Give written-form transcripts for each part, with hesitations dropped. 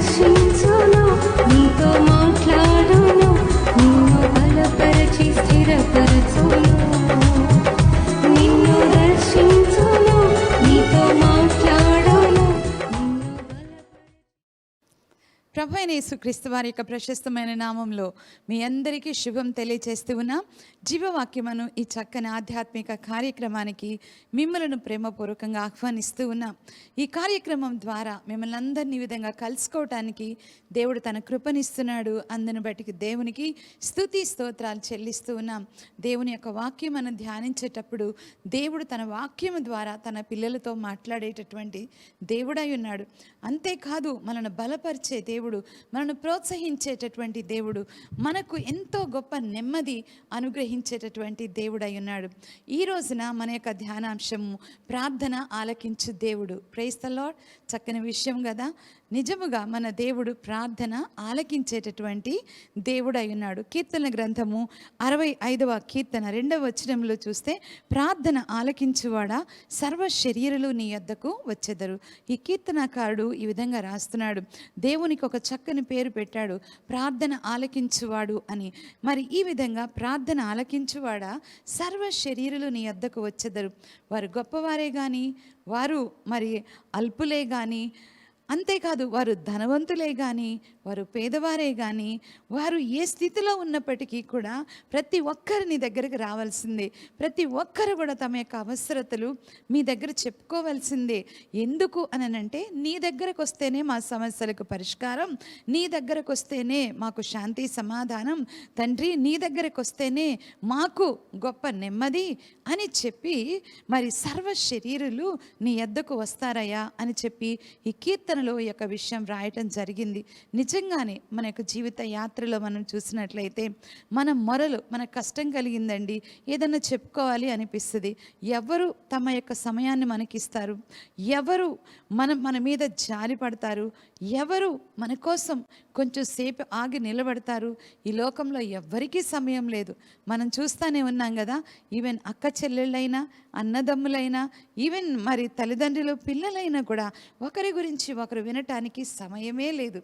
దర్శించును, నీతో మాట్లాడును, నిన్ను బలపరచి స్థిరపరచును. నిన్ను దర్శించును, నీతో మాట్లాడును, నిన్ను ప్రభు అయిన యేసుక్రీస్తు వారి యొక్క ప్రశస్తమైన నామంలో మీ అందరికీ శుభం తెలియజేస్తూ ఉన్నాం. జీవవాక్యమును ఈ చక్కని ఆధ్యాత్మిక కార్యక్రమానికి మిమ్మల్ని ప్రేమపూర్వకంగా ఆహ్వానిస్తూ ఉన్నాం. ఈ కార్యక్రమం ద్వారా మిమ్మల్ని అందరినీ విధంగా కలుసుకోవటానికి దేవుడు తన కృపనిస్తున్నాడు. అందును బట్టి దేవునికి స్తుతి స్తోత్రాలు చెల్లిస్తూ ఉన్నాం. దేవుని యొక్క వాక్యం మనం ధ్యానించేటప్పుడు దేవుడు తన వాక్యము ద్వారా తన పిల్లలతో మాట్లాడేటటువంటి దేవుడై ఉన్నాడు. అంతేకాదు మనను బలపరిచే దేవుడు, మనను ప్రోత్సహించేటటువంటి దేవుడు, మనకు ఎంతో గొప్ప నెమ్మది అనుగ్రహించేటటువంటి దేవుడై ఉన్నాడు. ఈ రోజున మన యొక్క ధ్యానాంశము ప్రార్థన ఆలకించు దేవుడు. Praise the Lord. చక్కని విషయం కదా. నిజముగా మన దేవుడు ప్రార్థన ఆలకించేటటువంటి దేవుడై ఉన్నాడు. కీర్తన గ్రంథము 65వ కీర్తన 2వ వచనంలో చూస్తే, ప్రార్థన ఆలకించువాడా సర్వ శరీరులు నీ యొద్దకు వచ్చెదరు. ఈ కీర్తనకారుడు ఈ విధంగా రాస్తున్నాడు. దేవునికి ఒక చక్కని పేరు పెట్టాడు, ప్రార్థన ఆలకించువాడు అని. మరి ఈ విధంగా ప్రార్థన ఆలకించువాడా సర్వ శరీరులు నీ యొద్దకు వచ్చెదరు. వారు గొప్పవారే కానీ, వారు మరి అల్పులే కానీ, అంతేకాదు వారు ధనవంతులే కానీ, వారు పేదవారే కానీ, వారు ఏ స్థితిలో ఉన్నప్పటికీ కూడా ప్రతి ఒక్కరిని దగ్గరికి రావాల్సిందే. ప్రతి ఒక్కరు కూడా తమ యొక్క అవసరతలు మీ దగ్గర చెప్పుకోవాల్సిందే. ఎందుకు అనంటే, నీ దగ్గరకు వస్తేనే మా సమస్యలకు పరిష్కారం, నీ దగ్గరకు వస్తేనే మాకు శాంతి సమాధానం, తండ్రి నీ దగ్గరకు వస్తేనే మాకు గొప్ప నెమ్మది అని చెప్పి, మరి సర్వ శరీరులు నీ యొద్దకు వస్తారయ్యా అని చెప్పి ఈ కీర్తనలో ఈ యొక్క విషయం రాయటం జరిగింది. నిజంగానే మన యొక్క జీవిత యాత్రలో మనం చూసినట్లయితే, మన మొరలు, మన కష్టం కలిగిందండి, ఏదన్నా చెప్పుకోవాలి అనిపిస్తుంది. ఎవరు తమ యొక్క సమయాన్ని మనకిస్తారు? ఎవరు మన మీద జాలి పడతారు? ఎవరు మన కోసం కొంచెం సేపు ఆగి నిలబడతారు? ఈ లోకంలో ఎవ్వరికీ సమయం లేదు. మనం చూస్తూనే ఉన్నాం కదా. ఈవెన్ అక్క చెల్లెళ్ళైనా, అన్నదమ్ములైనా, ఈవెన్ మరి తల్లిదండ్రులు పిల్లలైనా కూడా ఒకరి గురించి ఒకరు వినటానికి సమయమే లేదు.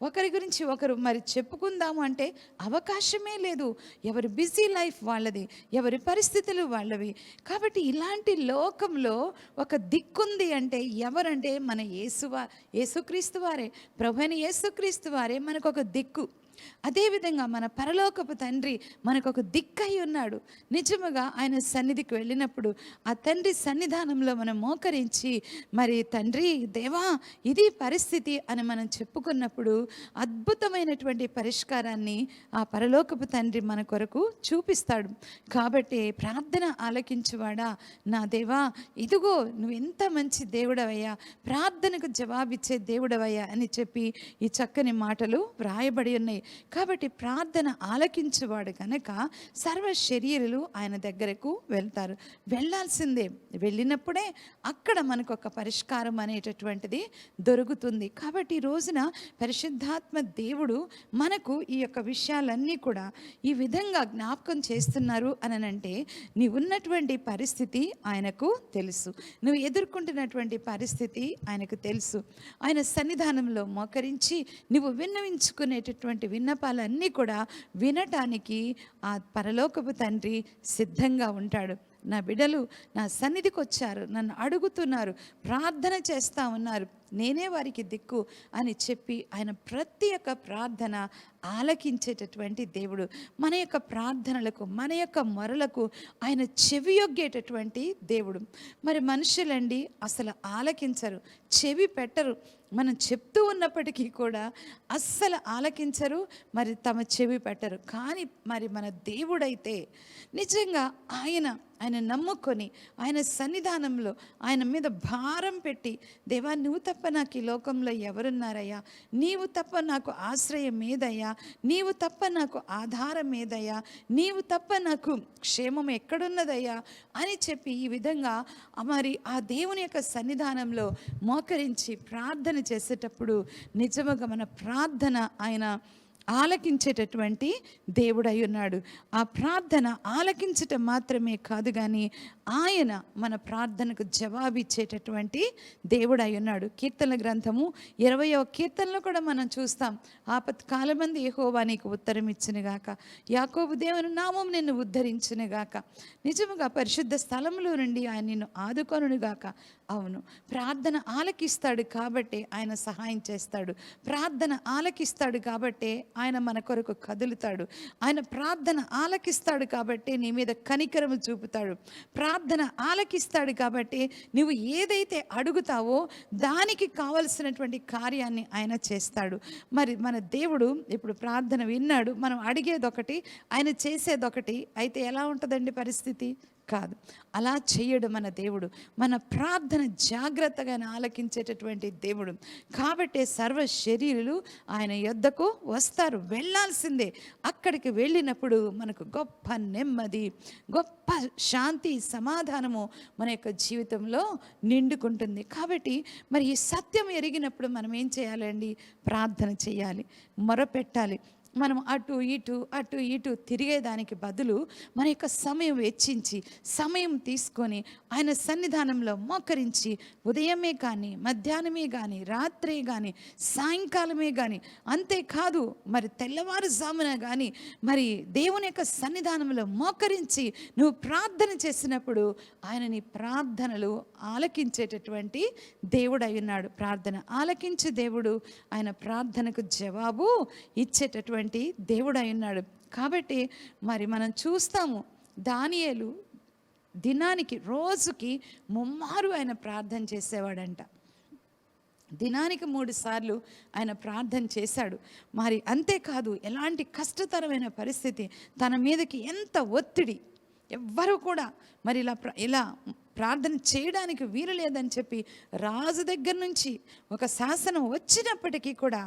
ఒకరి గురించి ఒకరు మరి చెప్పుకుందాము అంటే అవకాశమే లేదు. ఎవరి బిజీ లైఫ్ వాళ్ళది, ఎవరి పరిస్థితులు వాళ్ళవి. కాబట్టి ఇలాంటి లోకంలో ఒక దిక్కుంది అంటే ఎవరంటే మన యేసుక్రీస్తు వారే. ప్రభువైన యేసుక్రీస్తు వారే మనకు ఒక దిక్కు. అదేవిధంగా మన పరలోకపు తండ్రి మనకు ఒక దిక్కై ఉన్నాడు. నిజముగా ఆయన సన్నిధికి వెళ్ళినప్పుడు ఆ తండ్రి సన్నిధానంలో మనం మోకరించి, మరి తండ్రి దేవా ఇది పరిస్థితి అని మనం చెప్పుకున్నప్పుడు అద్భుతమైనటువంటి పరిష్కారాన్ని ఆ పరలోకపు తండ్రి మన కొరకు చూపిస్తాడు. కాబట్టి ప్రార్థన ఆలకించువాడా నా దేవా, ఇదిగో నువ్వు ఎంత మంచి దేవుడవయ్యా, ప్రార్థనకు జవాబిచ్చే దేవుడవయ్యా అని చెప్పి ఈ చక్కని మాటలు వ్రాయబడి ఉన్నాయి. కాబట్టి ప్రార్థన ఆలకించేవాడు కనుక సర్వ శరీరులు ఆయన దగ్గరకు వెళ్తారు. వెళ్ళాల్సిందే. వెళ్ళినప్పుడే అక్కడ మనకు ఒక పరిష్కారం అనేటటువంటిది దొరుకుతుంది. కాబట్టి ఈ రోజున పరిశుద్ధాత్మ దేవుడు మనకు ఈ యొక్క విషయాలన్నీ కూడా ఈ విధంగా జ్ఞాపకం చేస్తున్నారు అని అంటే, నీవు ఉన్నటువంటి పరిస్థితి ఆయనకు తెలుసు, నువ్వు ఎదుర్కొంటున్నటువంటి పరిస్థితి ఆయనకు తెలుసు. ఆయన సన్నిధానంలో మోకరించి నువ్వు విన్నవించుకునేటటువంటి విన్నపాలన్నీ కూడా వినటానికి ఆ పరలోకపు తండ్రి సిద్ధంగా ఉంటాడు. నా బిడ్డలు నా సన్నిధికి వచ్చారు, నన్ను అడుగుతున్నారు, ప్రార్థన చేస్తూ ఉన్నారు, నేనే వారికి దిక్కు అని చెప్పి ఆయన ప్రతి ఒక్క ప్రార్థన ఆలకించేటటువంటి దేవుడు. మన యొక్క ప్రార్థనలకు, మన యొక్క మొరలకు ఆయన చెవియొగ్గేటటువంటి దేవుడు. మరి మనుషులండి అసలు ఆలకించరు, చెవి పెట్టరు. మనం చెప్తూ ఉన్నప్పటికీ కూడా అస్సలు ఆలకించరు, మరి తమ చెవి పెట్టరు. కానీ మరి మన దేవుడైతే నిజంగా ఆయన నమ్ముకొని ఆయన సన్నిధానంలో ఆయన మీద భారం పెట్టి, దేవా నువ్వు తప్ప నాకు ఈ లోకంలో ఎవరున్నారయ్యా, నీవు తప్ప నాకు ఆశ్రయం ఏదయ్యా, నీవు తప్ప నాకు ఆధారం ఏదయ్యా, నీవు తప్ప నాకు క్షేమం ఎక్కడున్నదయ్యా అని చెప్పి ఈ విధంగా మరి ఆ దేవుని యొక్క సన్నిధానంలో మోకరించి ప్రార్థన చేసేటప్పుడు నిజముగా మన ప్రార్థన ఆయన ఆలకించేటటువంటి దేవుడై ఉన్నాడు. ఆ ప్రార్థన ఆలకించటం మాత్రమే కాదు కానీ ఆయన మన ప్రార్థనకు జవాబిచ్చేటటువంటి దేవుడై ఉన్నాడు. కీర్తనల గ్రంథము 20వ కీర్తనలో కూడా మనం చూస్తాం, ఆపత్కాలమందు యెహోవా నీకు ఉత్తరం ఇచ్చునుగాక, యాకోబు దేవుని నామం నిన్ను ఉద్ధరించునుగాక, నిజముగా పరిశుద్ధ స్థలంలో నుండి ఆయన నిన్ను ఆదుకొనుగాక. అవును, ప్రార్థన ఆలకిస్తాడు కాబట్టి ఆయన సహాయం చేస్తాడు. ప్రార్థన ఆలకిస్తాడు కాబట్టి ఆయన మన కొరకు కదులుతాడు. ఆయన ప్రార్థన ఆలకిస్తాడు కాబట్టి నీ మీద కనికరము చూపుతాడు. ప్రార్థన ఆలకిస్తాడు కాబట్టి నువ్వు ఏదైతే అడుగుతావో దానికి కావలసినటువంటి కార్యాన్ని ఆయన చేస్తాడు. మరి మన దేవుడు ఇప్పుడు ప్రార్థన విన్నాడు, మనం అడిగేదొకటి ఆయన చేసేదొకటి అయితే ఎలా ఉంటుందండి పరిస్థితి? కాదు, అలా చేయడు మన దేవుడు. మన ప్రార్థన జాగ్రత్తగా ఆలకించేటటువంటి దేవుడు కాబట్టి సర్వ శరీరులు ఆయన యొద్దకు వస్తారు, వెళ్ళాల్సిందే. అక్కడికి వెళ్ళినప్పుడు మనకు గొప్ప నెమ్మది, గొప్ప శాంతి, సమాధానము మన యొక్క జీవితంలో నిండుకుంటుంది. కాబట్టి మరి ఈ సత్యం ఎరిగినప్పుడు మనం ఏం చేయాలండి? ప్రార్థన చేయాలి, మొరపెట్టాలి. మనం అటు ఇటు తిరిగేదానికి బదులు మన యొక్క సమయం వెచ్చించి, సమయం తీసుకొని ఆయన సన్నిధానంలో మోకరించి ఉదయమే కానీ, మధ్యాహ్నమే కానీ, రాత్రే కానీ, సాయంకాలమే కానీ, అంతేకాదు మరి తెల్లవారుజామున కానీ మరి దేవుని యొక్క సన్నిధానంలో మోకరించి నువ్వు ప్రార్థన చేసినప్పుడు ఆయన నీ ప్రార్థనలు ఆలకించేటటువంటి దేవుడు అయి ఉన్నాడు. ప్రార్థన ఆలకించే దేవుడు, ఆయన ప్రార్థనకు జవాబు ఇచ్చేటటువంటి దేవుడు అయి ఉన్నాడు. కాబట్టి మరి మనం చూస్తాము, దానియేలు దినానికి రోజుకి ముమ్మారు ఆయన ప్రార్థన చేసేవాడంట. దినానికి 3 సార్లు ఆయన ప్రార్థన చేశాడు. మరి అంతేకాదు, ఎలాంటి కష్టతరమైన పరిస్థితి, తన మీదకి ఎంత ఒత్తిడి, ఎవ్వరూ కూడా మరి ఇలా ప్రార్థన చేయడానికి వీలు లేదని చెప్పి రాజు దగ్గర నుంచి ఒక శాసనం వచ్చినప్పటికీ కూడా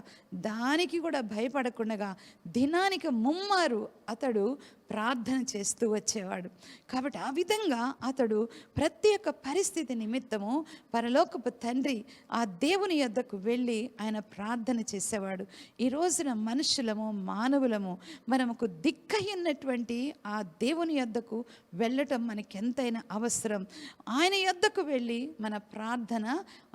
దానికి కూడా భయపడకుండా దినానికి ముమ్మారు అతడు ప్రార్థన చేస్తూ వచ్చేవాడు. కాబట్టి ఆ విధంగా అతడు ప్రతి ఒక్క పరిస్థితి నిమిత్తము పరలోకపు తండ్రి ఆ దేవుని యొద్దకు వెళ్ళి ఆయన ప్రార్థన చేసేవాడు. ఈ రోజున మనుషులము, మానవులము మనకు దిక్కయ్యున్నటువంటి ఆ దేవుని యొద్దకు వెళ్ళటం మనకెంతైనా అవసరం. ఆయన యొద్దకు వెళ్ళి మన ప్రార్థన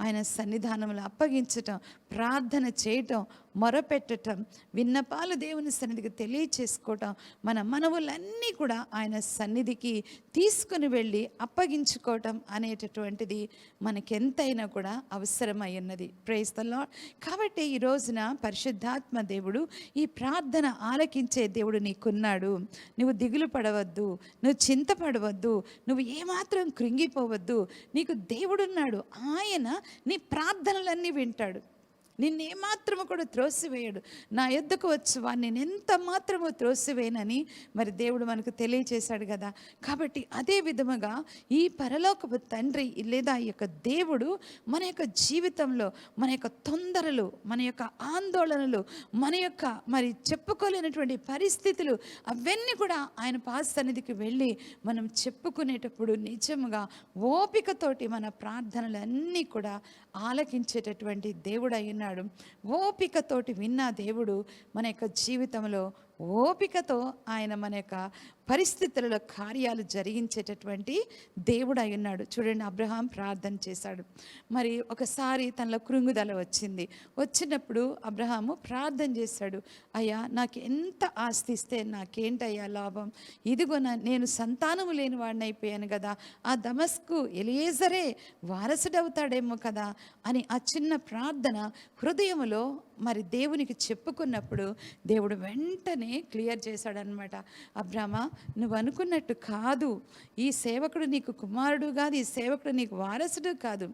ఆయన సన్నిధానంలో అప్పగించటం, ప్రార్థన చేయటం, మొరపెట్టటం, విన్నపాలు దేవుని సన్నిధికి తెలియచేసుకోవటం, మన మనవులన్నీ కూడా ఆయన సన్నిధికి తీసుకుని వెళ్ళి అప్పగించుకోవటం అనేటటువంటిది మనకెంతైనా కూడా అవసరమై ఉన్నది. Praise the Lord. కాబట్టి ఈ రోజున పరిశుద్ధాత్మ దేవుడు ఈ ప్రార్థన ఆలకించే దేవుడు నీకున్నాడు. నువ్వు దిగులు పడవద్దు, నువ్వు చింతపడవద్దు, నువ్వు ఏమాత్రం కృంగిపోవద్దు. నీకు దేవుడున్నాడు, ఆయన నీ ప్రార్థనలన్నీ వింటాడు. నిన్నేమాత్రము కూడా త్రోసివేయడు. నా యొద్దకు వచ్చి వాడిని నేను ఎంత మాత్రము త్రోసివేయనని మరి దేవుడు మనకు తెలియచేశాడు కదా. కాబట్టి అదే విధముగా ఈ పరలోకపు తండ్రి లేదా ఈ యొక్క దేవుడు మన యొక్క జీవితంలో మన యొక్క తొందరలు, మన యొక్క ఆందోళనలు, మన యొక్క మరి చెప్పుకోలేనటువంటి పరిస్థితులు అవన్నీ కూడా ఆయన పాద సన్నిధికి వెళ్ళి మనం చెప్పుకునేటప్పుడు నిజముగా ఓపికతోటి మన ప్రార్థనలన్నీ కూడా ఆలకించేటటువంటి దేవుడు అయినాడు. ఓపికతోటి విన్న దేవుడు మన యొక్క జీవితంలో ఓపికతో ఆయన మన యొక్క పరిస్థితులలో కార్యాలు జరిగించేటటువంటి దేవుడు అయి ఉన్నాడు. చూడండి, అబ్రహాం ప్రార్థన చేశాడు. మరి ఒకసారి తనలో కృంగుదల వచ్చినప్పుడు అబ్రహాము ప్రార్థన చేశాడు, అయ్యా నాకు ఎంత ఆస్తి ఇస్తే నాకేంటయ్యా లాభం, ఇదిగో నేను సంతానము లేని వాడిని అయిపోయాను కదా, ఆ దమస్కు ఎలియేజరే వారసుడవుతాడేమో కదా అని ఆ చిన్న ప్రార్థన హృదయములో మరి దేవునికి చెప్పుకున్నప్పుడు దేవుడు వెంటనే క్లియర్ చేశాడనమాట. అబ్రామా, నువ్వు అనుకున్నట్టు కాదు, ఈ సేవకుడు నీకు కుమారుడు కాదు, ఈ సేవకుడు నీకు వారసుడు కాదు,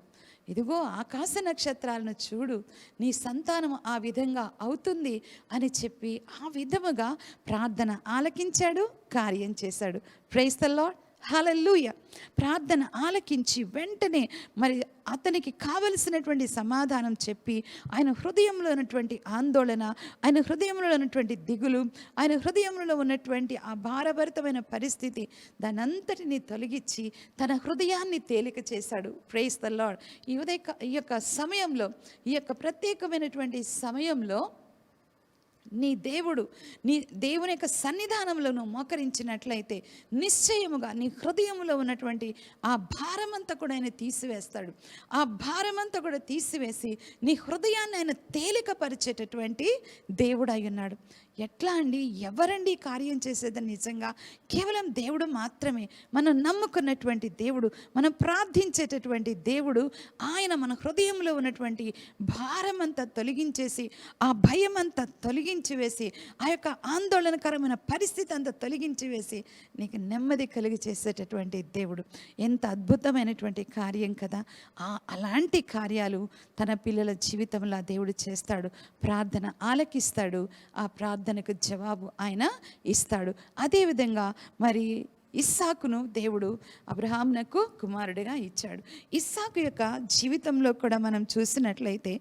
ఇదిగో ఆకాశ నక్షత్రాలను చూడు, నీ సంతానం ఆ విధంగా అవుతుంది అని చెప్పి ఆ విధముగా ప్రార్థన ఆలకించాడు, కార్యం చేశాడు. Praise the Lord. హల్లెలూయా. ప్రార్థన ఆలకించి వెంటనే మరి అతనికి కావలసినటువంటి సమాధానం చెప్పి ఆయన హృదయంలో ఉన్నటువంటి ఆందోళన, ఆయన హృదయంలో ఉన్నటువంటి దిగులు, ఆయన హృదయంలో ఉన్నటువంటి ఆ భారభరితమైన పరిస్థితి దానంతటిని తొలగించి తన హృదయాన్ని తేలిక చేశాడు. Praise the Lord. ఈ యొక్క సమయంలో, ఈ యొక్క ప్రత్యేకమైనటువంటి సమయంలో నీ దేవుని యొక్క సన్నిధానంలో నువ్వు మోకరించినట్లయితే నిశ్చయముగా నీ హృదయంలో ఉన్నటువంటి ఆ భారమంతా కూడా ఆయన తీసివేస్తాడు. ఆ భారమంతా కూడా తీసివేసి నీ హృదయాన్ని ఆయన తేలికపరిచేటటువంటి దేవుడు అయి ఉన్నాడు. ఎట్లా అండి, ఎవరండి కార్యం చేసేదని? నిజంగా కేవలం దేవుడు మాత్రమే. మనం నమ్ముకున్నటువంటి దేవుడు, మనం ప్రార్థించేటటువంటి దేవుడు, ఆయన మన హృదయంలో ఉన్నటువంటి భారమంతా తొలగించేసి, ఆ భయం అంతా తొలగించి వేసి, ఆ యొక్క ఆందోళనకరమైన పరిస్థితి అంతా తొలగించి వేసి నీకు నెమ్మది కలిగి చేసేటటువంటి దేవుడు. ఎంత అద్భుతమైనటువంటి కార్యం కదా! అలాంటి కార్యాలు తన పిల్లల జీవితంలో ఆ దేవుడు చేస్తాడు. ప్రార్థన ఆలకిస్తాడు, ఆ ప్రార్థనకు జవాబు ఆయన ఇస్తాడు. అదేవిధంగా మరి ఇస్సాకును దేవుడు అబ్రహామునకు కుమారుడిగా ఇచ్చాడు. ఇస్సాకు యొక్క జీవితంలో కూడా మనం చూసినట్లయితే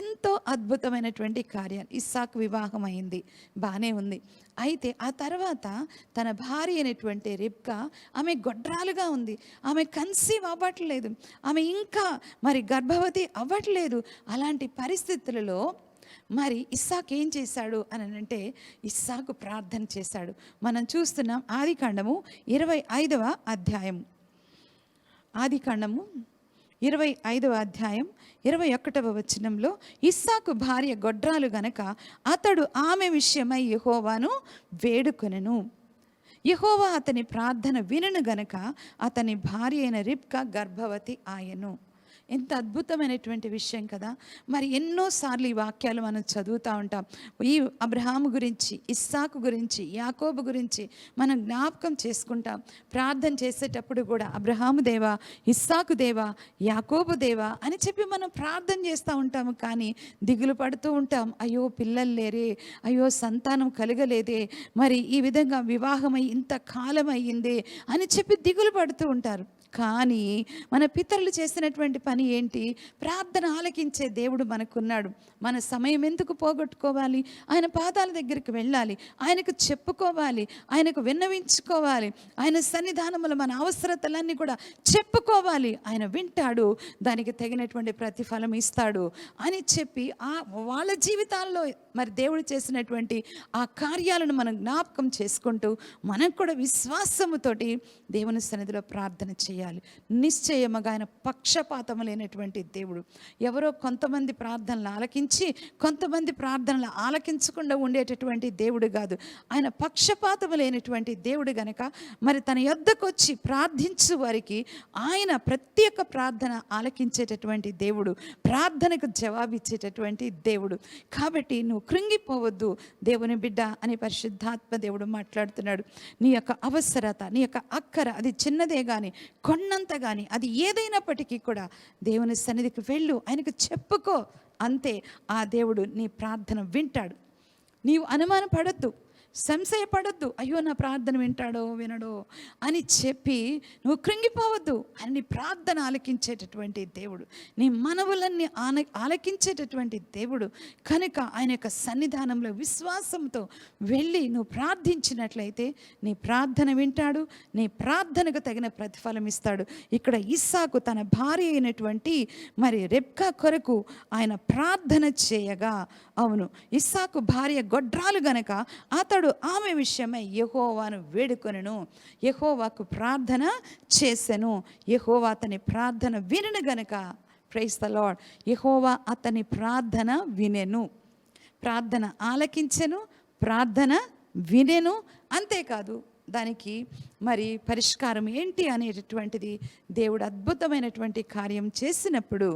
ఎంతో అద్భుతమైనటువంటి కార్యాలు. ఇస్సాకు వివాహం అయింది, బాగానే ఉంది. అయితే ఆ తర్వాత తన భార్య అయినటువంటి రిబ్కా, ఆమె గొడ్రాలుగా ఉంది, ఆమె కన్సీవ్ అవ్వట్లేదు, ఆమె ఇంకా మరి గర్భవతి అవ్వట్లేదు. అలాంటి పరిస్థితులలో మరి ఇస్సాకు ఏం చేశాడు అని అంటే, ఇస్సాకు ప్రార్థన చేశాడు. మనం చూస్తున్నాం ఆదికాండము 25వ అధ్యాయం, ఆదికాండము 25వ అధ్యాయం 21వ వచనంలో, ఇస్సాకు భార్య గొడ్రాలు గనక అతడు ఆమె విషయమై యెహోవాను వేడుకొనెను. యెహోవా అతని ప్రార్థన వినను గనక అతని భార్య అయిన రిబ్కా గర్భవతి ఆయను. ఎంత అద్భుతమైనటువంటి విషయం కదా! మరి ఎన్నోసార్లు ఈ వాక్యాలు మనం చదువుతూ ఉంటాం. ఈ అబ్రహాము గురించి, ఇస్సాకు గురించి, యాకోబు గురించి మనం జ్ఞాపకం చేసుకుంటాం. ప్రార్థన చేసేటప్పుడు కూడా అబ్రహాము దేవా, ఇస్సాకు దేవా, యాకోబు దేవా అని చెప్పి మనం ప్రార్థన చేస్తూ ఉంటాము. కానీ దిగులు పడుతూ ఉంటాం. అయ్యో పిల్లలు లేరే, అయ్యో సంతానం కలగలేదే, మరి ఈ విధంగా వివాహమై ఇంత కాలం అయ్యిందే అని చెప్పి దిగులు పడుతూ ఉంటారు. కానీ మన పితరులు చేసినటువంటి పని ఏంటి? ప్రార్థన ఆలకించే దేవుడు మనకున్నాడు. మన సమయం ఎందుకు పోగొట్టుకోవాలి? ఆయన పాదాల దగ్గరికి వెళ్ళాలి, ఆయనకు చెప్పుకోవాలి, ఆయనకు విన్నవించుకోవాలి, ఆయన సన్నిధానములో మన అవసరతలన్నీ కూడా చెప్పుకోవాలి. ఆయన వింటాడు, దానికి తగినటువంటి ప్రతిఫలం ఇస్తాడు అని చెప్పి వాళ్ళ జీవితాల్లో మరి దేవుడు చేసినటువంటి ఆ కార్యాలను మనం జ్ఞాపకం చేసుకుంటూ మనం కూడా విశ్వాసముతోటి దేవుని సన్నిధిలో ప్రార్థన చేయాలి. నిశ్చయముగా ఆయన పక్షపాతం లేనటువంటి దేవుడు. ఎవరో కొంతమంది ప్రార్థనలు ఆలకించి కొంతమంది ప్రార్థనలు ఆలకించకుండా ఉండేటటువంటి దేవుడు కాదు. ఆయన పక్షపాతం లేనటువంటి దేవుడు గనక మరి తన యొద్దకు వచ్చి ప్రార్థించు వారికి ఆయన ప్రత్యేక ప్రార్థన ఆలకించేటటువంటి దేవుడు, ప్రార్థనకు జవాబిచ్చేటటువంటి దేవుడు. కాబట్టి నువ్వు కృంగిపోవద్దు దేవుని బిడ్డ అని పరిశుద్ధాత్మ దేవుడు మాట్లాడుతున్నాడు. నీ యొక్క అవసరత, నీ యొక్క అక్కర, అది చిన్నదే కానీ కొన్నంత కానీ అది ఏదైనప్పటికీ కూడా దేవుని సన్నిధికి వెళ్ళు, ఆయనకు చెప్పుకో. అంతే, ఆ దేవుడు నీ ప్రార్థన వింటాడు. నీవు అనుమానపడద్దు, సంశయపడద్దు. అయ్యో నా ప్రార్థన వింటాడో వినడో అని చెప్పి నువ్వు కృంగిపోవద్దు. ఆయన నీ ప్రార్థన ఆలకించేటటువంటి దేవుడు, నీ మనవులన్నీ ఆలకించేటటువంటి దేవుడు కనుక ఆయన యొక్క సన్నిధానంలో విశ్వాసంతో వెళ్ళి నువ్వు ప్రార్థించినట్లయితే నీ ప్రార్థన వింటాడు, నీ ప్రార్థనకు తగిన ప్రతిఫలం ఇస్తాడు. ఇక్కడ ఇస్సాకు తన భార్య అయినటువంటి మరి రెబ్కా కొరకు ఆయన ప్రార్థన చేయగా, అవును ఇస్సాకు భార్య గొడ్రాలు గనక అతడు ఆమె విషయమై యెహోవాను వేడుకొనెను, యెహోవాకు ప్రార్థన చేసెను. యెహోవా అతని ప్రార్థన వినెను గనక, ప్రైజ్ ద లార్డ్, యెహోవా అతని ప్రార్థన వినెను, ప్రార్థన ఆలకించెను, ప్రార్థన వినెను. అంతేకాదు దానికి మరి పరిష్కారం ఏంటి అనేటటువంటిది దేవుడు అద్భుతమైనటువంటి కార్యం చేసినప్పుడు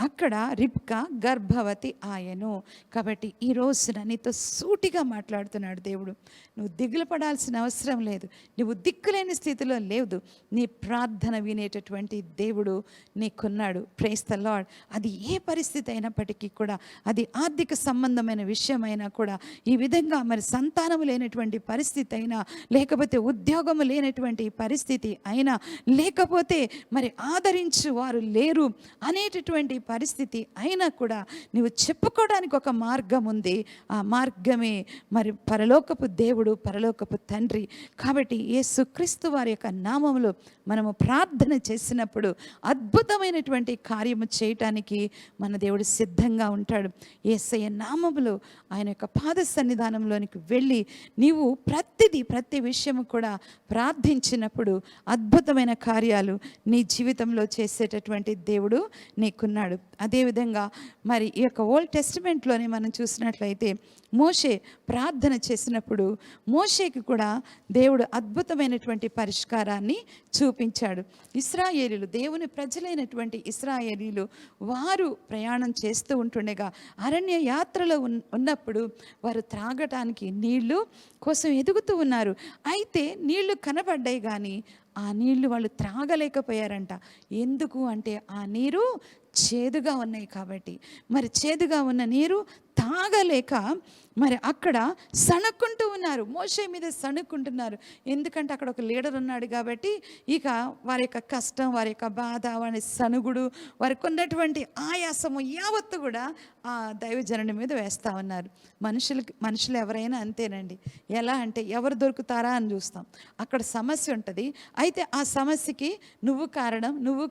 అక్కడ రిబ్కా గర్భవతి ఆయను. కాబట్టి ఈ రోజున నీతో సూటిగా మాట్లాడుతున్నాడు దేవుడు. నువ్వు దిగులు పడాల్సిన అవసరం లేదు, నువ్వు దిక్కులేని స్థితిలో లేదు. నీ ప్రార్థన వినేటటువంటి దేవుడు నీకున్నాడు. Praise the lord. అది ఏ పరిస్థితి అయినప్పటికీ కూడా, అది ఆర్థిక సంబంధమైన విషయమైనా కూడా, ఈ విధంగా మరి సంతానం లేనటువంటి పరిస్థితి అయినా, లేకపోతే లేకపోతే ఉద్యోగము లేనటువంటి పరిస్థితి అయినా, లేకపోతే మరి ఆదరించు వారు లేరు అనేటటువంటి పరిస్థితి అయినా కూడా నువ్వు చెప్పుకోవడానికి ఒక మార్గం ఉంది. ఆ మార్గమే మరి పరలోకపు దేవుడు, పరలోకపు తండ్రి. కాబట్టి యేసుక్రీస్తు వారి యొక్క నామములో మనము ప్రార్థన చేసినప్పుడు అద్భుతమైనటువంటి కార్యము చేయటానికి మన దేవుడు సిద్ధంగా ఉంటాడు. యేసయ్య నామములో ఆయన యొక్క పాద సన్నిధానంలోనికి వెళ్ళి నీవు ప్రతి విషయము కూడా ప్రార్థించినప్పుడు అద్భుతమైన కార్యాలు నీ జీవితంలో చేసేటటువంటి దేవుడు నీకున్నాడు. అదేవిధంగా మరి ఈ యొక్క ఓల్డ్ టెస్టిమెంట్లోనే మనం చూసినట్లయితే మోషే ప్రార్థన చేసినప్పుడు మోషేకి కూడా దేవుడు అద్భుతమైనటువంటి పరిష్కారాన్ని చూపించాడు. ఇశ్రాయేలీలు, దేవుని ప్రజలైనటువంటి ఇశ్రాయేలీలు వారు ప్రయాణం చేస్తూ ఉంటుండగా అరణ్య యాత్రలో ఉన్నప్పుడు వారు త్రాగటానికి నీళ్లు కోసం ఎదుగుతూ ఉన్నారు. అయితే నీళ్లు కనబడ్డాయి కానీ ఆ నీళ్లు వాళ్ళు త్రాగలేకపోయారంట. ఎందుకు అంటే ఆ నీరు చేదుగా ఉన్నాయి కాబట్టి. మరి చేదుగా ఉన్న నీరు తాగలేక మరి అక్కడ సణుక్కుంటూ ఉన్నారు, మోషే మీద సణుక్కుంటున్నారు. ఎందుకంటే అక్కడ ఒక లీడర్ ఉన్నాడు కాబట్టి ఇక వారి యొక్క కష్టం, వారి యొక్క బాధ, వారి సణుగుడు, వారికి ఉన్నటువంటి ఆయాసము యావత్తు కూడా ఆ దైవజనుడి మీద వేస్తూ ఉన్నారు. మనుషులు ఎవరైనా అంతేనండి. ఎలా అంటే ఎవరు దొరుకుతారా అని చూస్తాం. అక్కడ సమస్య ఉంటుంది, అయితే ఆ సమస్యకి నువ్వు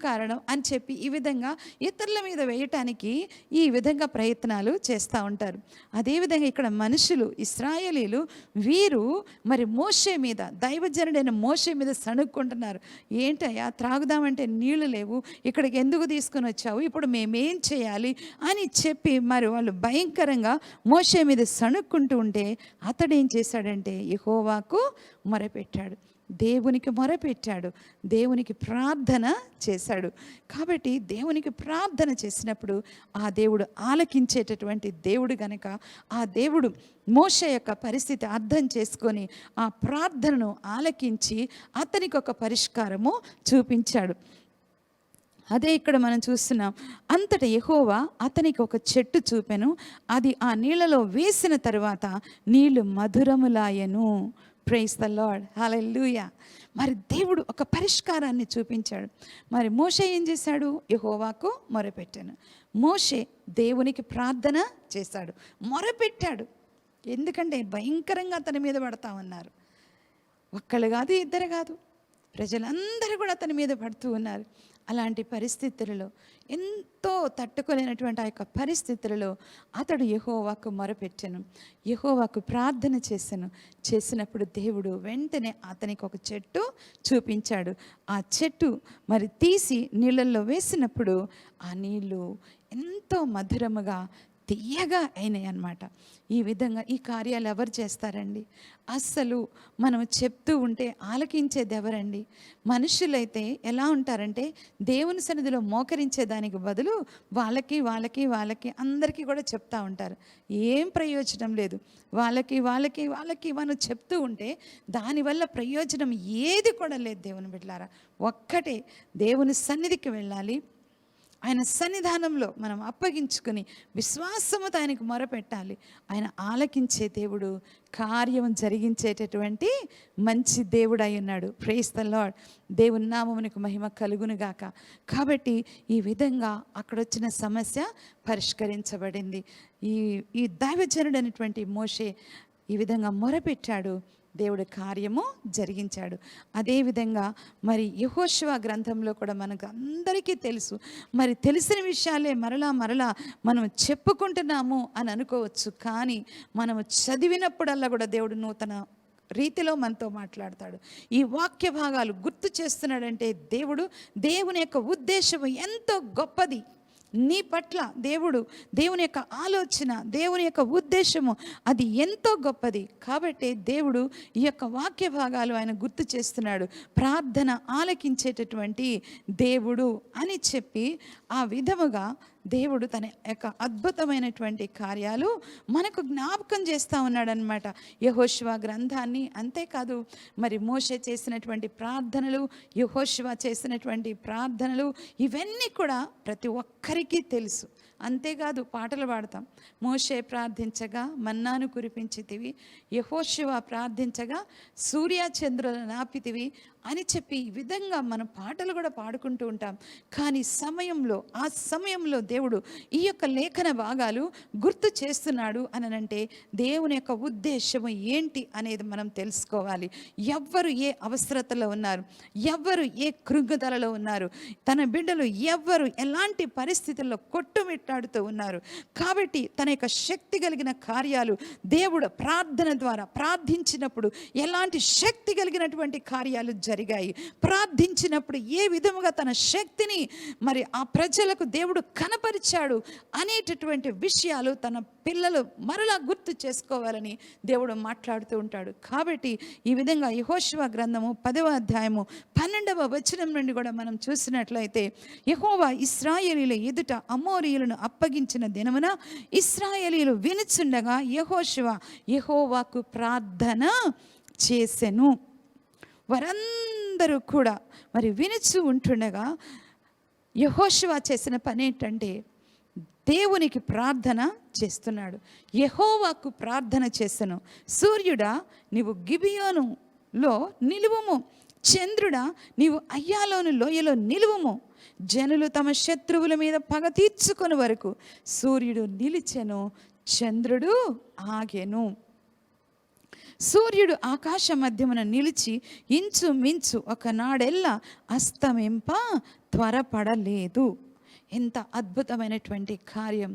కారణం అని చెప్పి ఈ విధంగా ఇతరుల మీద వేయటానికి ఈ విధంగా ప్రయత్నాలు చేస్తూ ఉంటారు. అదేవిధంగా ఇక్కడ మనుషులు, ఇశ్రాయేలీలు వీరు మరి మోషే మీద, దైవజనుడైన మోషే మీద సణుక్కుంటున్నారు. ఏంటయ్యా త్రాగుదామంటే నీళ్లు లేవు, ఇక్కడికి ఎందుకు తీసుకుని వచ్చావు, ఇప్పుడు మేమేం చేయాలి అని చెప్పి మరి వాళ్ళు భయంకరంగా మోషే మీద సణుక్కుంటూ ఉంటే అతడు ఏం చేశాడంటే యెహోవాకు మొరపెట్టాడు, దేవునికి మొరపెట్టాడు, దేవునికి ప్రార్థన చేశాడు. కాబట్టి దేవునికి ప్రార్థన చేసినప్పుడు ఆ దేవుడు ఆలకించేటటువంటి దేవుడు గనక ఆ దేవుడు మోషే యొక్క పరిస్థితి అర్థం చేసుకొని ఆ ప్రార్థనను ఆలకించి అతనికి ఒక పరిష్కారము చూపించాడు. అదే ఇక్కడ మనం చూస్తున్నాం. అంతటా యెహోవా అతనికి ఒక చెట్టు చూపెను, అది ఆ నీళ్ళలో వేసిన తరువాత నీళ్లు మధురములాయెను. ప్రైజ్ ద లార్డ్, హల్లెలూయా. మరి దేవుడు ఒక పరిష్కారాన్ని చూపించాడు. మరి మోషే ఏం చేశాడు? యెహోవాకు మొరపెట్టాను. మోషే దేవునికి ప్రార్థన చేశాడు, మొరపెట్టాడు. ఎందుకంటే భయంకరంగా అతని మీద పడతా ఉన్నారు. ఒక్కళ్ళు కాదు, ఇద్దరు కాదు, ప్రజలందరూ కూడా అతని మీద పడుతూ ఉన్నారు. అలాంటి పరిస్థితులలో, ఎంతో తట్టుకోలేనటువంటి ఆ యొక్క పరిస్థితులలో అతడు యెహోవాకు మొరపెట్టెను, యెహోవాకు ప్రార్థన చేసినప్పుడు దేవుడు వెంటనే అతనికి ఒక చెట్టు చూపించాడు. ఆ చెట్టు మరి తీసి నీళ్ళల్లో వేసినప్పుడు ఆ నీళ్ళు ఎంతో మధురముగా తీయగా అయినాయి అన్నమాట. ఈ విధంగా ఈ కార్యాలు ఎవరు చేస్తారండి? అస్సలు మనం చెప్తూ ఉంటే ఆలకించేది ఎవరండి? మనుషులైతే ఎలా ఉంటారంటే దేవుని సన్నిధిలో మోకరించేదానికి బదులు వాళ్ళకి అందరికీ కూడా చెప్తా ఉంటారు. ఏం ప్రయోజనం లేదు. వాళ్ళకి మనం చెప్తూ ఉంటే దానివల్ల ప్రయోజనం ఏది కూడా లేదు. దేవుని బిడ్డలారా, ఒక్కటే దేవుని సన్నిధికి వెళ్ళాలి, ఆయన సన్నిధానంలో మనం అప్పగించుకుని విశ్వాసముతో ఆయనకు మొరపెట్టాలి. ఆయన ఆలకించే దేవుడు, కార్యం జరిగించేటటువంటి మంచి దేవుడు అయి ఉన్నాడు. Praise the Lord. దేవుని నామమునకు మహిమ కలుగునుగాక. కాబట్టి ఈ విధంగా అక్కడ వచ్చిన సమస్య పరిష్కరించబడింది. ఈ దైవజనుడు అనేటువంటి మోషే ఈ విధంగా మొరపెట్టాడు, దేవుడు కార్యము జరిగించాడు. అదేవిధంగా మరి యెహోషువ గ్రంథంలో కూడా మనకు అందరికీ తెలుసు. మరి తెలిసిన విషయాలే మరలా మనం చెప్పుకుంటున్నాము అని అనుకోవచ్చు, కానీ మనము చదివినప్పుడల్లా కూడా దేవుడు నూతన రీతిలో మనతో మాట్లాడతాడు. ఈ వాక్య భాగాలు గుర్తు చేస్తున్నాడంటే దేవుని యొక్క ఉద్దేశం ఎంతో గొప్పది. నీ పట్ల దేవుని యొక్క ఆలోచన, దేవుని యొక్క ఉద్దేశము అది ఎంతో గొప్పది. కాబట్టి దేవుడు ఈ యొక్క వాక్య భాగాలు ఆయన గుర్తు చేస్తున్నాడు. ప్రార్థన ఆలకించేటటువంటి దేవుడు అని చెప్పి ఆ విధముగా దేవుడు తన యొక్క అద్భుతమైనటువంటి కార్యాలు మనకు జ్ఞాపకం చేస్తూ ఉన్నాడనమాట. యెహోషువ గ్రంథాన్ని, అంతేకాదు మరి మోషే చేసినటువంటి ప్రార్థనలు, యెహోషువ చేసినటువంటి ప్రార్థనలు, ఇవన్నీ కూడా ప్రతి ఒక్కరికి తెలుసు. అంతేకాదు పాటలు పాడతాం. మోషే ప్రార్థించగా మన్నాను కురిపించితివి, యెహోషువ ప్రార్థించగా సూర్య చంద్రులను నాపితివి అని చెప్పి ఈ విధంగా మనం పాటలు కూడా పాడుకుంటూ ఉంటాం. కానీ ఆ సమయంలో దేవుడు ఈ యొక్క లేఖన భాగాలు గుర్తు చేస్తున్నాడు అనంటే దేవుని యొక్క ఉద్దేశము ఏంటి అనేది మనం తెలుసుకోవాలి. ఎవ్వరు ఏ అవసరతలో ఉన్నారు, ఎవ్వరు ఏ కృంగుదలలో ఉన్నారు, తన బిడ్డలు ఎవ్వరు ఎలాంటి పరిస్థితుల్లో కొట్టుమిట్టాడుతూ ఉన్నారు. కాబట్టి తన యొక్క శక్తి కలిగిన కార్యాలు దేవుడు ప్రార్థన ద్వారా ప్రార్థించినప్పుడు ఎలాంటి శక్తి కలిగినటువంటి కార్యాలు జరిగాయి, ప్రార్థించినప్పుడు ఏ విధముగా తన శక్తిని మరి ఆ ప్రజలకు దేవుడు కనపరిచాడు అనేటటువంటి విషయాలు తన పిల్లలు మరలా గుర్తు చేసుకోవాలని దేవుడు మాట్లాడుతూ ఉంటాడు. కాబట్టి ఈ విధంగా యెహోషువ గ్రంథము 10వ అధ్యాయము 12వ వచనం నుండి కూడా మనం చూసినట్లయితే, యెహోవా ఇశ్రాయేలీయుల ఎదుట అమోరీయులను అప్పగించిన దినమున ఇశ్రాయేలీయులు వినుచుండగా యెహోషువ యెహోవాకు ప్రార్థన చేసెను. వారందరూ కూడా మరి వినుచు ఉంటుండగా యెహోషువ చేసిన పని ఏంటంటే దేవునికి ప్రార్థన చేస్తున్నాడు. యెహోవాకు ప్రార్థన చేసెను. సూర్యుడా నీవు గిబియోనులో నిలువుము, చంద్రుడా నీవు అయ్యాలోను లోయలో నిలువుము. జనులు తమ శత్రువుల మీద పగ తీర్చుకొని వరకు సూర్యుడు నిలిచెను, చంద్రుడు ఆగెను. సూర్యుడు ఆకాశ మధ్యమున నిలిచి ఇంచుమించు ఒకనాడెల్లా అస్తమింప త్వరపడలేదు. ఎంత అద్భుతమైనటువంటి కార్యం!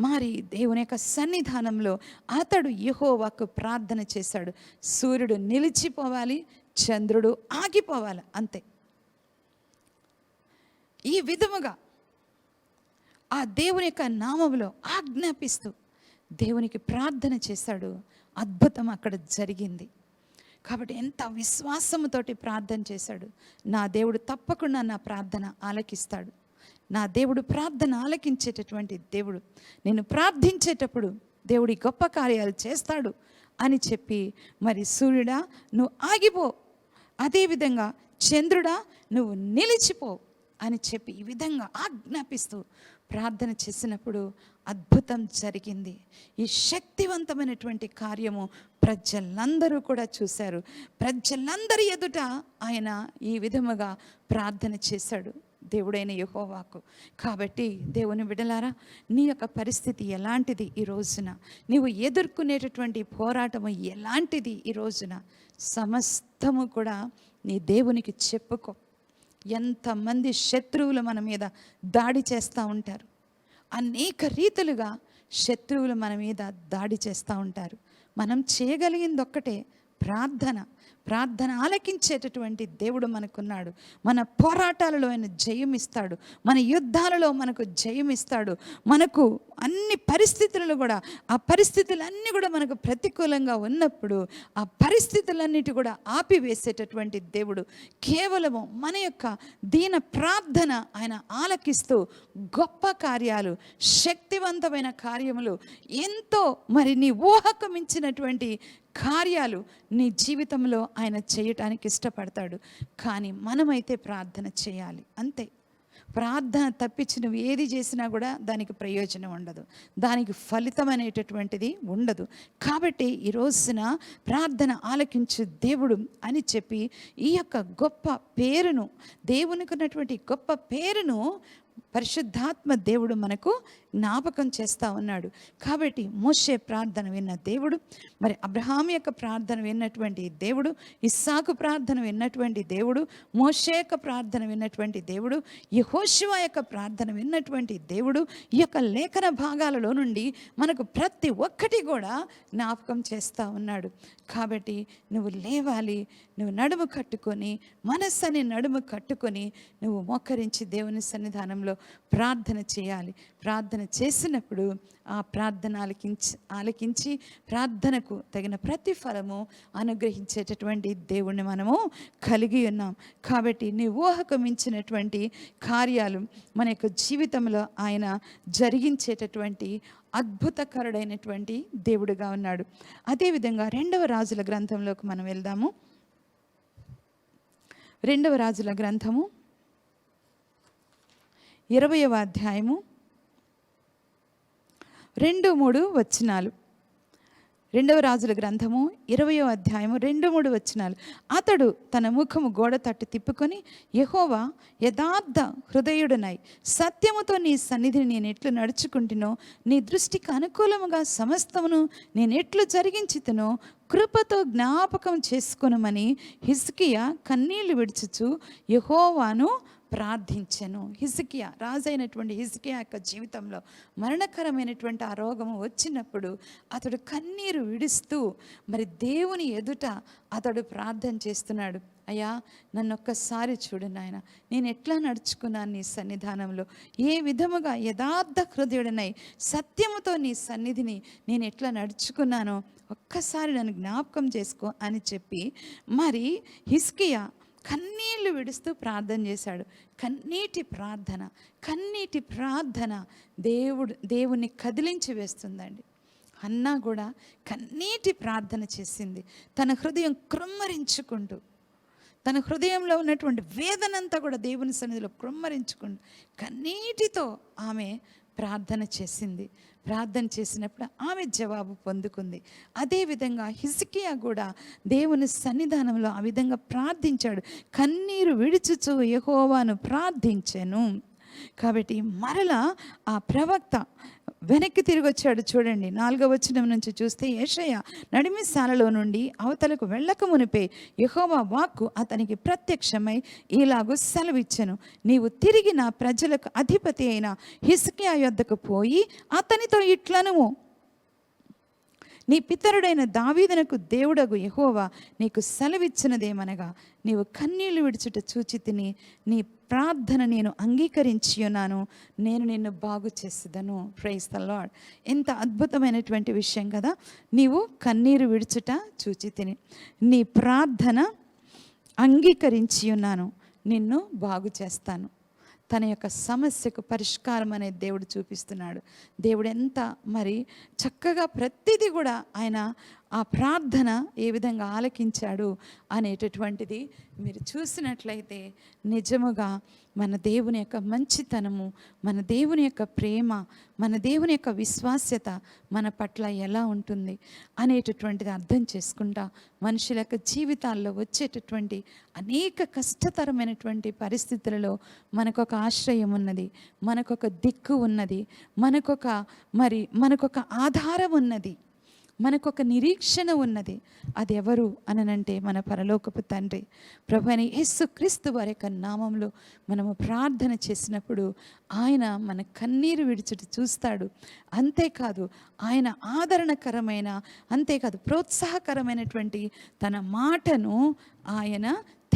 మరి దేవుని యొక్క సన్నిధానంలో అతడు యెహోవాకు ప్రార్థన చేశాడు. సూర్యుడు నిలిచిపోవాలి, చంద్రుడు ఆగిపోవాలి, అంతే. ఈ విధముగా ఆ దేవుని యొక్క నామములో ఆజ్ఞాపిస్తూ దేవునికి ప్రార్థన చేశాడు. అద్భుతం అక్కడ జరిగింది. కాబట్టి ఎంత విశ్వాసముతోటి ప్రార్థన చేశాడు. నా దేవుడు తప్పకుండా నా ప్రార్థన ఆలకిస్తాడు. నా దేవుడు ప్రార్థన ఆలకించేటటువంటి దేవుడు. నేను ప్రార్థించేటప్పుడు దేవుడి గొప్ప కార్యాలు చేస్తాడు అని చెప్పి, మరి సూర్యుడా నువ్వు ఆగిపో, అదేవిధంగా చంద్రుడా నువ్వు నిలిచిపో అని చెప్పి ఈ విధంగా ఆజ్ఞాపిస్తూ ప్రార్థన చేసినప్పుడు అద్భుతం జరిగింది. ఈ శక్తివంతమైనటువంటి కార్యము ప్రజలందరూ కూడా చూశారు. ప్రజలందరి ఎదుట ఆయన ఈ విధముగా ప్రార్థన చేశాడు దేవుడైన యెహోవాకు. కాబట్టి దేవుని బిడ్డలారా, నీ యొక్క పరిస్థితి ఎలాంటిది ఈ రోజున, నీవు ఎదుర్కొనేటటువంటి పోరాటము ఎలాంటిది ఈ రోజున, సమస్తము కూడా నీ దేవునికి చెప్పుకో. ఎంతమంది శత్రువులు మన మీద దాడి చేస్తూ ఉంటారు. అనేక రీతులుగా శత్రువులు మన మీద దాడి చేస్తూ ఉంటారు. మనం చేయగలిగింది ఒక్కటే, ప్రార్థన ఆలకించేటటువంటి దేవుడు మనకున్నాడు. మన పోరాటాలలో ఆయన జయమిస్తాడు, మన యుద్ధాలలో మనకు జయమిస్తాడు. మనకు అన్ని పరిస్థితులలో కూడా, ఆ పరిస్థితులన్నీ కూడా మనకు ప్రతికూలంగా ఉన్నప్పుడు ఆ పరిస్థితులన్నిటి కూడా ఆపివేసేటటువంటి దేవుడు. కేవలము మన యొక్క దీన ప్రార్థన ఆయన ఆలకిస్తూ గొప్ప కార్యాలు, శక్తివంతమైన కార్యములు, ఎంతో మరి నీ ఊహకు మించినటువంటి కార్యాలు నీ జీవితంలో ఆయన చేయటానికి ఇష్టపడతాడు. కానీ మనమైతే ప్రార్థన చేయాలి, అంతే. ప్రార్థన తప్పించి నువ్వు ఏది చేసినా కూడా దానికి ప్రయోజనం ఉండదు, దానికి ఫలితం అనేటటువంటిది ఉండదు. కాబట్టి ఈ రోజున ప్రార్థన ఆలకించు దేవుడు అని చెప్పి ఈ యొక్క గొప్ప పేరును, దేవునికి ఉన్నటువంటి గొప్ప పేరును పరిశుద్ధాత్మ దేవుడు మనకు జ్ఞాపకం చేస్తూ ఉన్నాడు. కాబట్టి మోషే ప్రార్థన విన్న దేవుడు, మరి అబ్రహాం యొక్క ప్రార్థన విన్నటువంటి దేవుడు, ఇస్సాకు ప్రార్థన విన్నటువంటి దేవుడు, మోషే యొక్క ప్రార్థన విన్నటువంటి దేవుడు, యెహోషువ యొక్క ప్రార్థన విన్నటువంటి దేవుడు ఈ యొక్క లేఖన భాగాలలో నుండి మనకు ప్రతి ఒక్కటి కూడా జ్ఞాపకం చేస్తూ ఉన్నాడు. కాబట్టి నువ్వు లేవాలి, నువ్వు నడుము కట్టుకొని, మనస్సుని నడుము కట్టుకొని నువ్వు మోకరించి దేవుని సన్నిధానంలో ప్రార్థన చేయాలి. ప్రార్థన చేసినప్పుడు ఆ ప్రార్థన ఆలకించి ప్రార్థనకు తగిన ప్రతిఫలము అనుగ్రహించేటటువంటి దేవుణ్ణి మనము కలిగి ఉన్నాం. కాబట్టి నీ ఊహకు మించినటువంటి కార్యాలు మన యొక్క జీవితంలో ఆయన జరిగించేటటువంటి అద్భుతకరుడైనటువంటి దేవుడుగా ఉన్నాడు. అదేవిధంగా 2వ రాజుల గ్రంథంలోకి మనం వెళ్దాము. 2వ రాజుల గ్రంథము 20వ అధ్యాయము 2-3 వచనాలు. 2వ రాజుల గ్రంథము 20వ అధ్యాయము 2-3 వచనాలు. అతడు తన ముఖము గోడ తట్టు తిప్పుకొని, యెహోవా యథార్థ హృదయుడనై సత్యముతో నీ సన్నిధిని నేను ఎట్లు నడుచుకుంటునో, నీ దృష్టికి అనుకూలముగా సమస్తమును నేను ఎట్లు జరిగించితునో కృపతో జ్ఞాపకం చేసుకొనుమని హిజ్కియా కన్నీళ్లు విడుచుచు యెహోవాను ప్రార్థించెను. హిజ్కియా, రాజైనటువంటి హిజ్కియా యొక్క జీవితంలో మరణకరమైనటువంటి ఆ రోగము వచ్చినప్పుడు అతడు కన్నీరు విడుస్తూ మరి దేవుని ఎదుట అతడు ప్రార్థన చేస్తున్నాడు. అయ్యా, నన్ను ఒక్కసారి చూడు నాయన, నేను ఎట్లా నడుచుకున్నాను నీ సన్నిధానంలో, ఏ విధముగా యథార్థ హృదయుడనై సత్యముతో నీ సన్నిధిని నేను ఎట్లా నడుచుకున్నానో ఒక్కసారి నన్ను జ్ఞాపకం చేసుకో అని చెప్పి మరి హిజ్కియా కన్నీళ్లు విడుస్తూ ప్రార్థన చేశాడు. కన్నీటి ప్రార్థన దేవుణ్ణి కదిలించి వేస్తుందండి. హన్నా కూడా కన్నీటి ప్రార్థన చేసింది. తన హృదయం కృమ్మరించుకుంటూ, తన హృదయంలో ఉన్నటువంటి వేదనంతా కూడా దేవుని సన్నిధిలో కృమ్మరించుకుంటూ కన్నీటితో ఆమె ప్రార్థన చేసింది. ప్రార్థన చేసినప్పుడు ఆమె జవాబు పొందుకుంది. అదేవిధంగా హిజ్కియా కూడా దేవుని సన్నిధానంలో ఆ విధంగా ప్రార్థించాడు. కన్నీరు విడుచుచు యెహోవాను ప్రార్థించెను. కాబట్టి మరలా ఆ ప్రవక్త వెనక్కి తిరిగి వచ్చాడు. చూడండి, 4వ వచనం నుంచి చూస్తే, యెషయా నడిమిశాలలో నుండి అవతలకు వెళ్ళక మునిపే యెహోవా వాక్కు అతనికి ప్రత్యక్షమై ఇలాగూ సెలవిచ్చెను, నీవు తిరిగి నా ప్రజలకు అధిపతి అయిన హిజ్కియా యొద్దకు పోయి అతనితో ఇట్లనుము, నీ పితరుడైన దావీదునకు దేవుడగు యెహోవా నీకు సెలవిచ్చినదేమనగా, నీవు కన్నీళ్లు విడుచుట చూచి తిని నీ ప్రార్థన నేను అంగీకరించి ఉన్నాను, నేను నిన్ను బాగు చేసేదను. Praise the Lord. ఎంత అద్భుతమైనటువంటి విషయం కదా. నీవు కన్నీరు విడుచుట చూచి తిని నీ ప్రార్థన అంగీకరించి ఉన్నాను, నిన్ను బాగు చేస్తాను. తన యొక్క సమస్యకు పరిష్కారం అనేది దేవుడు చూపిస్తున్నాడు. దేవుడు ఎంత మరి చక్కగా ప్రతిదీ కూడా ఆయన ఆ ప్రార్థన ఏ విధంగా ఆలకించాడు అనేటటువంటిది మీరు చూసినట్లయితే నిజముగా మన దేవుని యొక్క మంచితనము, మన దేవుని యొక్క ప్రేమ, మన దేవుని యొక్క విశ్వాస్యత మన పట్ల ఎలా ఉంటుంది అనేటటువంటిది అర్థం చేసుకుంటా మనుషుల యొక్క జీవితాల్లో వచ్చేటటువంటి అనేక కష్టతరమైనటువంటి పరిస్థితులలో మనకొక ఆశ్రయం ఉన్నది, మనకొక దిక్కు ఉన్నది, మనకొక ఆధారం ఉన్నది, మనకొక నిరీక్షణ ఉన్నది. అది ఎవరు అనంటే మన పరలోకపు తండ్రి ప్రభువైన యేసుక్రీస్తు వారి యొక్క నామంలో మనము ప్రార్థన చేసినప్పుడు ఆయన మన కన్నీరు విడిచుట చూస్తాడు. అంతేకాదు ఆయన ఆదరణకరమైన, అంతేకాదు ప్రోత్సాహకరమైనటువంటి తన మాటను ఆయన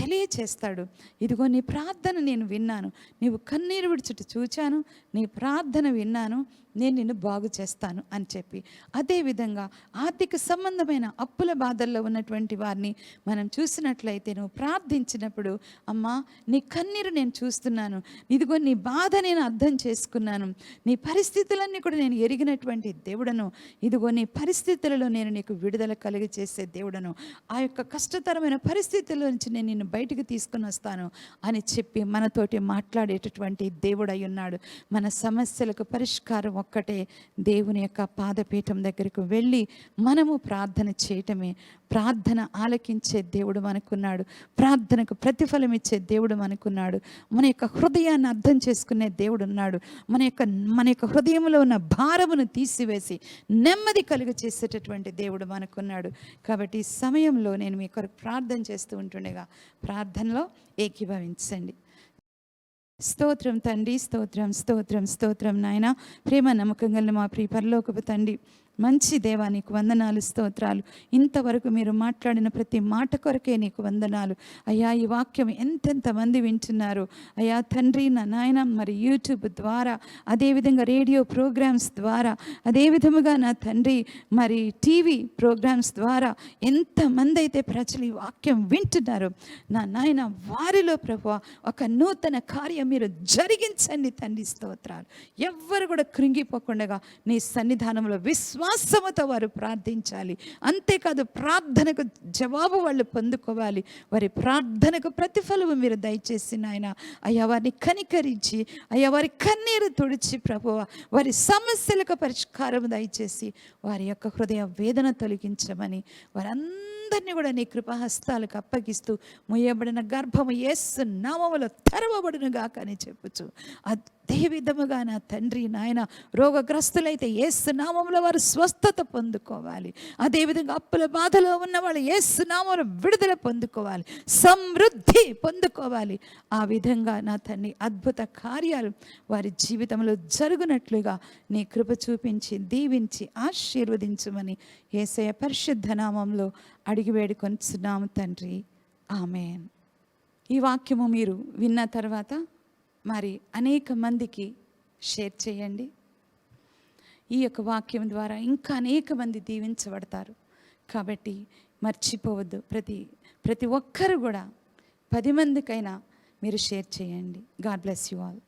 తెలియచేస్తాడు. ఇదిగో నీ ప్రార్థన నేను విన్నాను, నీవు కన్నీరు విడిచుట చూచాను, నీ ప్రార్థన విన్నాను, నేను నిన్ను బాగు చేస్తాను అని చెప్పి. అదేవిధంగా ఆర్థిక సంబంధమైన అప్పుల బాధల్లో ఉన్నటువంటి వారిని మనం చూసినట్లయితే నువ్వు ప్రార్థించినప్పుడు, అమ్మా నీ కన్నీరు నేను చూస్తున్నాను, ఇదిగో నీ బాధ నేను అర్థం చేసుకున్నాను, నీ పరిస్థితులన్నీ కూడా నేను ఎరిగినటువంటి దేవుడను, ఇదిగో నీ పరిస్థితులలో నేను నీకు విడుదల కలిగి చేసే దేవుడను, ఆ యొక్క కష్టతరమైన పరిస్థితుల నుంచి నేను నిన్ను బయటికి తీసుకుని వస్తాను అని చెప్పి మనతోటి మాట్లాడేటటువంటి దేవుడు అయి ఉన్నాడు. మన సమస్యలకు పరిష్కారం ఒక్కటే, దేవుని యొక్క పాదపీఠం దగ్గరకు వెళ్ళి మనము ప్రార్థన చేయటమే. ప్రార్థన ఆలకించే దేవుడు మనకున్నాడు, ప్రార్థనకు ప్రతిఫలం ఇచ్చే దేవుడు మనకున్నాడు, మన యొక్క హృదయాన్ని అర్థం చేసుకునే దేవుడు ఉన్నాడు, మన యొక్క హృదయంలో ఉన్న భారమును తీసివేసి నెమ్మది కలుగ చేసేటటువంటి దేవుడు మనకున్నాడు. కాబట్టి ఈ సమయంలో నేను మీ కొరకు ప్రార్థన చేస్తూ ఉంటుండగా ప్రార్థనలో ఏకీభవించండి. స్తోత్రం తండ్రి, స్తోత్రం స్తోత్రం స్తోత్రం నాయన. ప్రేమ నమ్మకం గల మా ప్రియ పరలోకపు తండ్రి, మంచి దేవా నీకు వందనాలు, స్తోత్రాలు. ఇంతవరకు మీరు మాట్లాడిన ప్రతి మాట కొరకే నీకు వందనాలు అయ్యా. ఈ వాక్యం ఎంతెంతమంది వింటున్నారు అయ్యా తండ్రి నా నాయన, మరి యూట్యూబ్ ద్వారా, అదేవిధంగా రేడియో ప్రోగ్రామ్స్ ద్వారా, అదేవిధముగా నా తండ్రి మరి టీవీ ప్రోగ్రామ్స్ ద్వారా ఎంతమంది అయితే ప్రజలు ఈ వాక్యం వింటున్నారు నా నాయన, వారిలో ప్రభువా ఒక నూతన కార్యం మీరు జరిగించండి తండ్రి. స్తోత్రాలు. ఎవ్వరు కూడా కృంగిపోకుండా నీ సన్నిధానంలో విశ్వాసం విశ్వాసముతో వారు ప్రార్థించాలి. అంతేకాదు ప్రార్థనకు జవాబు వాళ్ళు పొందుకోవాలి. వారి ప్రార్థనకు ప్రతిఫలము మీరు దయచేసి నాయన అయ్యా వారిని కనికరించి, అయ్యా వారి కన్నీరు తుడిచి ప్రభువా వారి సమస్యలకు పరిష్కారం దయచేసి వారి యొక్క హృదయ వేదన తొలగించమని వారందరినీ కూడా నీ కృపాహస్తాలకు అప్పగిస్తూ ముయ్యబడిన గర్భము యేసు నామములో తెరవబడును గాక అని చెప్పుచు అదే విధముగా నా తండ్రి నాయన రోగగ్రస్తులైతే యేసు నామములో వారు స్వస్థత పొందుకోవాలి. అదేవిధంగా అప్పుల బాధలో ఉన్న వాళ్ళు యేసు నామములో విడుదల పొందుకోవాలి, సమృద్ధి పొందుకోవాలి. ఆ విధంగా నా తండ్రి అద్భుత కార్యాలు వారి జీవితంలో జరుగునట్లుగా నీ కృప చూపించి దీవించి ఆశీర్వదించమని యేసయ్య పరిశుద్ధ నామంలో అడిగి వేడుకొంచున్నాము తండ్రి, ఆమేన్. ఈ వాక్యము మీరు విన్న తర్వాత మరి అనేక మందికి షేర్ చేయండి. ఈ యొక్క వాక్యం ద్వారా ఇంకా అనేక మంది దీవించబడతారు. కాబట్టి మర్చిపోవద్దు, ప్రతి ఒక్కరు కూడా 10 మందికైనా మీరు షేర్ చేయండి. God bless you all.